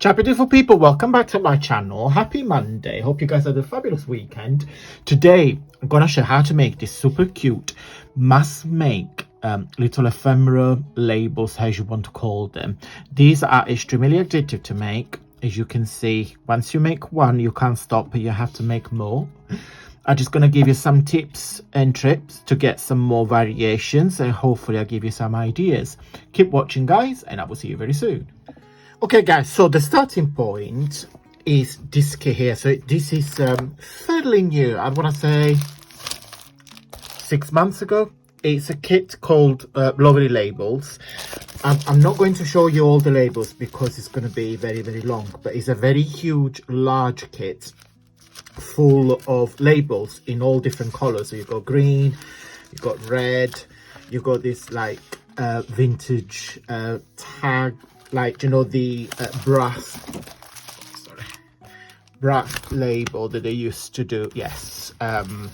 Ciao beautiful people, welcome back to my channel. Happy Monday. Hope you guys had a fabulous weekend. Today I'm gonna show how to make this super cute mass make little ephemera labels, as you want to call them. These are extremely addictive to make. As you can see, once you make one you can't stop, but you have to make more. I'm just gonna give you some tips and tricks to get some more variations, and hopefully I'll give you some ideas. Keep watching guys, and I will see you very soon. Okay guys, so the starting point is this kit here. So this is fairly new. I want to say 6 months ago. It's a kit called Lovely Labels. I'm not going to show you all the labels because it's going to be very long, but it's a very huge large kit full of labels in all different colors. So you've got green, you've got red, you've got this like vintage tag, like, you know, the brass label that they used to do. Yes, there's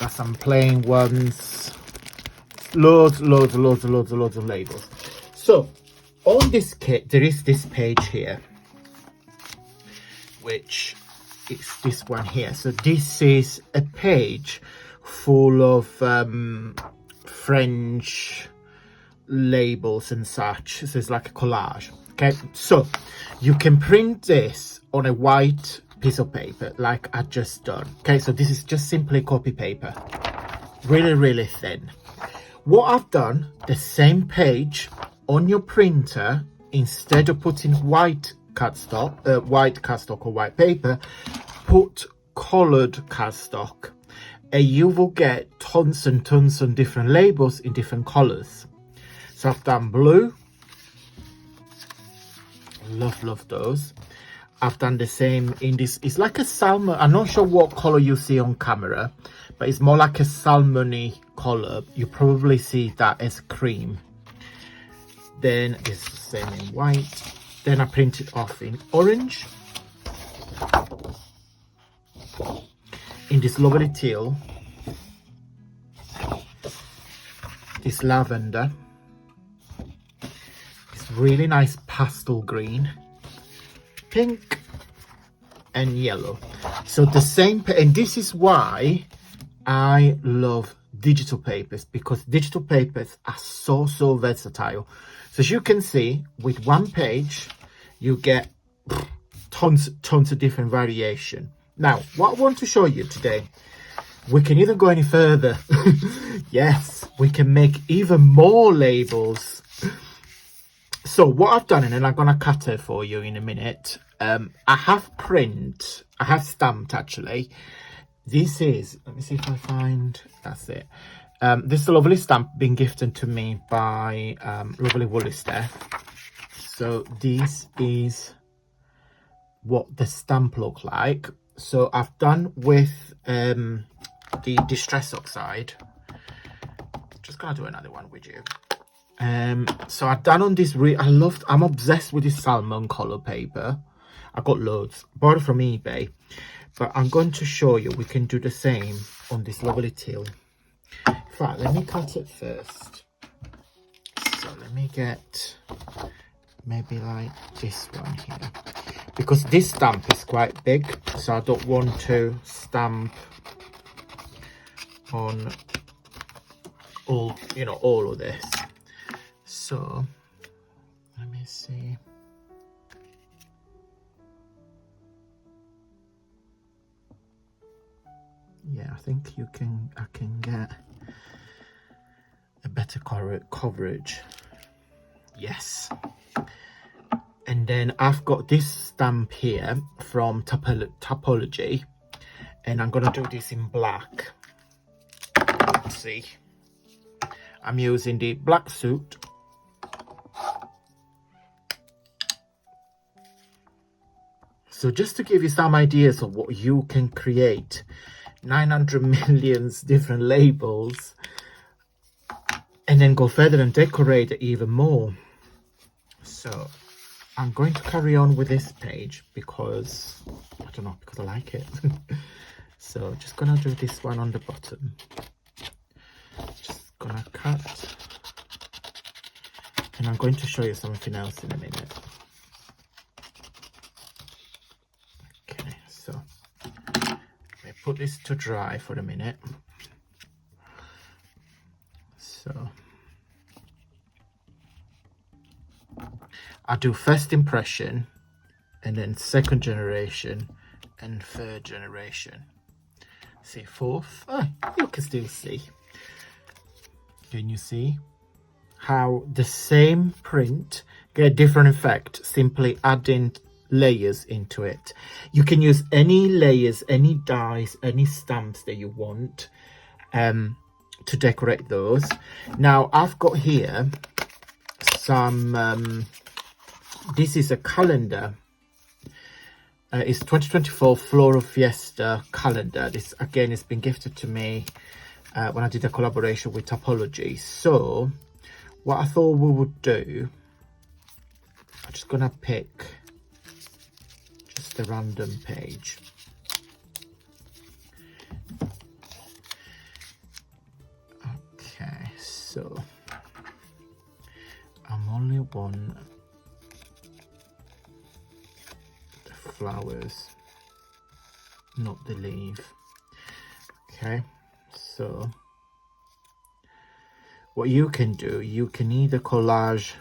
some plain ones, loads of labels. So on this kit there is this page here, which is this one here. So this is a page full of French labels and such. So it's like a collage. Okay, so you can print this on a white piece of paper like I just done. Okay, so this is just simply copy paper, really thin. What I've done, the same page on your printer, instead of putting white cardstock or white paper, put colored cardstock, and you will get tons and tons of different labels in different colors. So I've done blue, love those. I've done the same in this. It's like a salmon. I'm not sure what color you see on camera, but it's more like a salmony color. You probably see that as cream. Then it's the same in white. Then I print it off in orange, in this lovely teal, this lavender, really nice pastel green, pink and yellow. So the same, and this is why I love digital papers, because digital papers are so versatile. So as you can see, with one page you get tons of different variation. Now what I want to show you today, we can even go any further. Yes, we can make even more labels. So what I've done, and then I'm gonna cut it for you in a minute. I have stamped actually. This is, let me see if I find, that's it. This is a lovely stamp being gifted to me by lovely Woolly Steph. So this is what the stamp look like. So I've done with the Distress Oxide. Just gonna do another one with you. So I've done on this, I'm obsessed with this salmon color paper. I got loads, bought it from eBay, but I'm going to show you we can do the same on this lovely teal. In fact, let me cut it first. So let me get maybe like this one here, because this stamp is quite big, so I don't want to stamp on all, you know, all of this. So let me see. Yeah, I think I can get a better coverage. Yes. And then I've got this stamp here from Topology, and I'm gonna do this in black. Let's see. I'm using the black suit. So just to give you some ideas of what you can create, 900 million different labels, and then go further and decorate it even more. So I'm going to carry on with this page because, I don't know, because I like it. So just gonna do this one on the bottom. Just gonna cut. And I'm going to show you something else in a minute. put this to dry for a minute. So I do first impression, and then second generation, and third generation. See, fourth. Oh, you can still see. Can you see how the same print get a different effect simply adding layers into it? You can use any layers, any dies, any stamps that you want to decorate those. Now I've got here some this is a calendar. It's 2024 Floral Fiesta calendar. This again has been gifted to me when I did a collaboration with Topology. So what I thought we would do, I'm just gonna pick just a random page. Okay, so I'm only one the flowers, not the leaf. Okay, so what you can do, you can either collage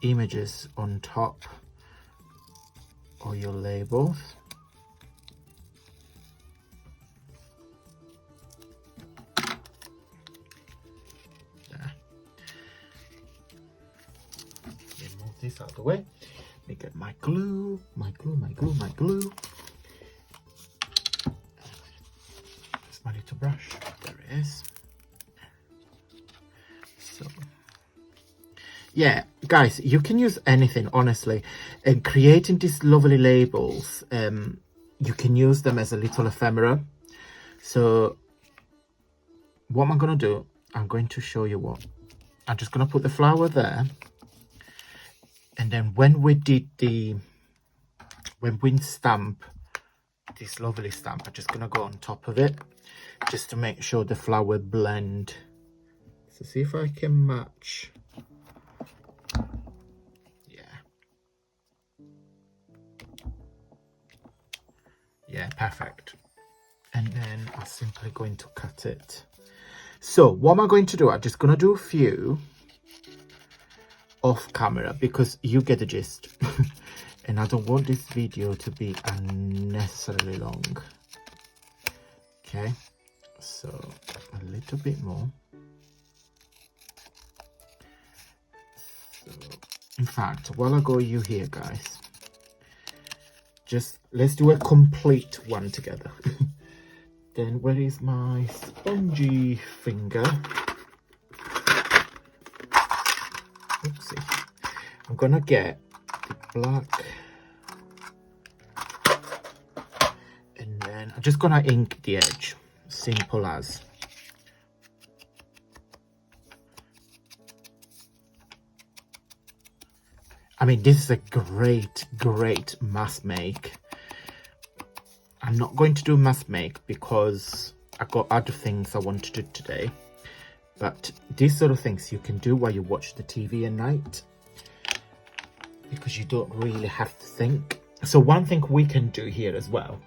images on top or your labels. There. Okay, move this out of the way. Let me get my glue, my glue. It's my little brush. There it is. So yeah, guys, you can use anything, honestly. And creating these lovely labels, you can use them as a little ephemera. So what am I going to do? I'm going to show you what. I'm just going to put the flower there. And then when we stamp this lovely stamp, I'm just going to go on top of it just to make sure the flower blend. So see if I can match. Yeah, perfect. And then I'm simply going to cut it. So what am I going to do? I'm just going to do a few off camera because you get the gist. And I don't want this video to be unnecessarily long. Okay, so a little bit more. So, in fact, while I go you here, guys, just let's do a complete one together. Then where is my spongy finger? Oopsie. I'm gonna get the black, and then I'm just gonna ink the edge, simple as. I mean, this is a great mask make. I'm not going to do mask make because I've got other things I want to do today. But these sort of things you can do while you watch the TV at night, because you don't really have to think. So one thing we can do here as well.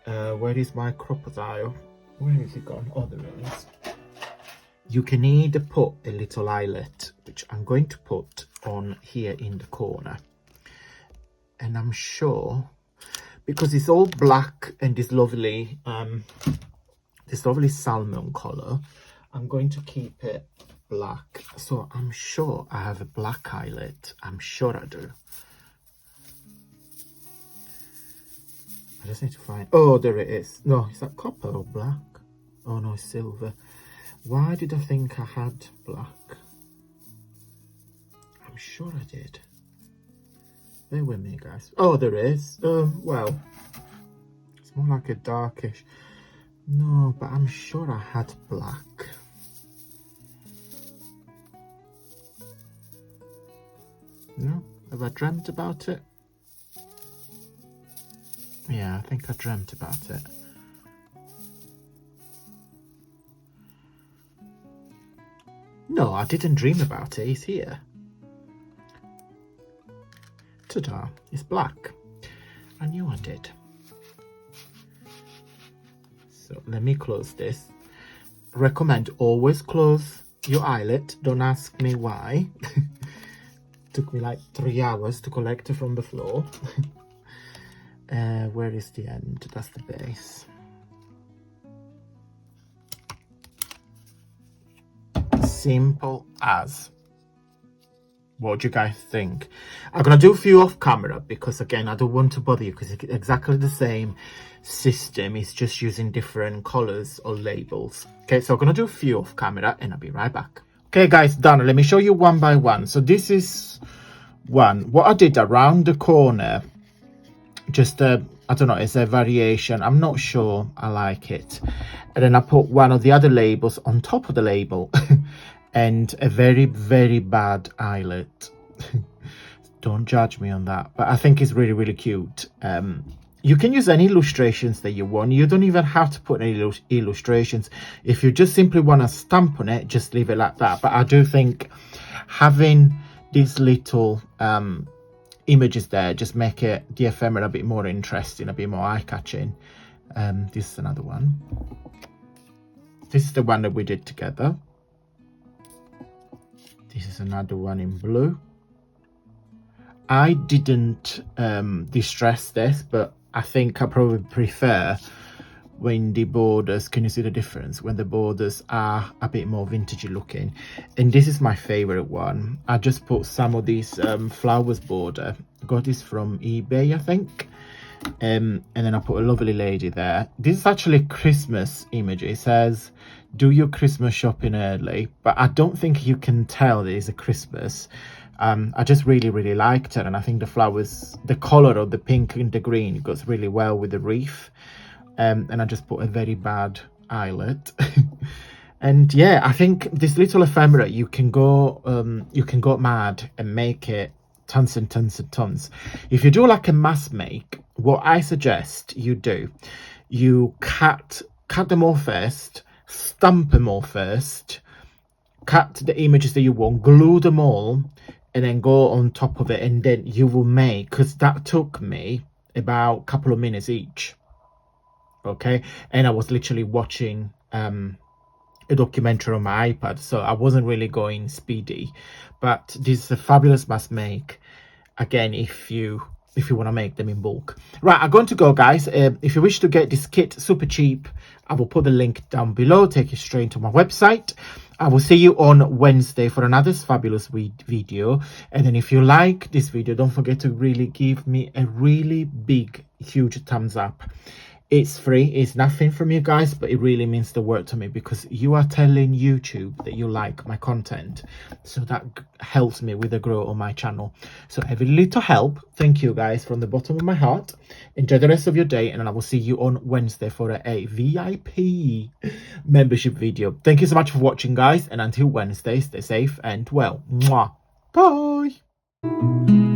Where is my crocodile? Where is it gone? Oh, there it is. You can either put a little eyelet, which I'm going to put on here in the corner. And I'm sure, because it's all black and this lovely salmon color, I'm going to keep it black. So I'm sure I have a black eyelet. I'm sure I do. I just need to find, oh, there it is. No, is that copper or black? Oh no, it's silver. Why did I think I had black? I'm sure I did. Bear with me, guys. Oh, there is. Well, it's more like a darkish. No, but I'm sure I had black. No? Have I dreamt about it? Yeah, I think I dreamt about it. No, I didn't dream about it. It's here. Ta-da, it's black. I knew I did. So let me close this. Recommend always close your eyelet. Don't ask me why. Took me like 3 hours to collect it from the floor. Where is the end? That's the base. Simple as. What do you guys think? I'm gonna do a few off camera because again I don't want to bother you because it's exactly the same system. It's just using different colors or labels. Okay, so I'm gonna do a few off camera and I'll be right back. Okay guys, done. Let me show you one by one. So this is one. What I did around the corner, just I don't know, it's a variation. I'm not sure I like it. And then I put one of the other labels on top of the label. And a very, very bad eyelet. Don't judge me on that, but I think it's really, really cute. You can use any illustrations that you want. You don't even have to put any illustrations. If you just simply want to stamp on it, just leave it like that. But I do think having these little images there just make it the ephemera a bit more interesting, a bit more eye-catching. This is another one. This is the one that we did together. This is another one in blue. I didn't distress this, but I think I probably prefer when the borders, can you see the difference? When the borders are a bit more vintagey looking. And this is my favorite one. I just put some of these flowers border. I got this from eBay, I think. And then I put a lovely lady there. This is actually a Christmas image. It says, do your Christmas shopping early, but I don't think you can tell that it's a Christmas. I just really, really liked it, and I think the flowers, the color of the pink and the green goes really well with the wreath. And I just put a very bad eyelet. And yeah, I think this little ephemera, you can go mad and make it tons and tons and tons. If you do like a mass make, what I suggest you do, you cut them all first, stamp them all first, cut the images that you want, glue them all, and then go on top of it, and then you will make, because that took me about a couple of minutes each. Okay, and I was literally watching a documentary on my iPad, so I wasn't really going speedy. But this is a fabulous mass make, again, if you want to make them in bulk. Right, I'm going to go, guys. If you wish to get this kit super cheap, I will put the link down below, take you straight to my website. I will see you on Wednesday for another fabulous video. And then if you like this video, don't forget to really give me a really big, huge thumbs up. It's free, it's nothing from you guys, but it really means the world to me because you are telling YouTube that you like my content. So that helps me with the growth on my channel. So every little help, thank you guys from the bottom of my heart. Enjoy the rest of your day, and I will see you on Wednesday for a VIP membership video. Thank you so much for watching, guys, and until Wednesday, stay safe and well. Mwah. Bye.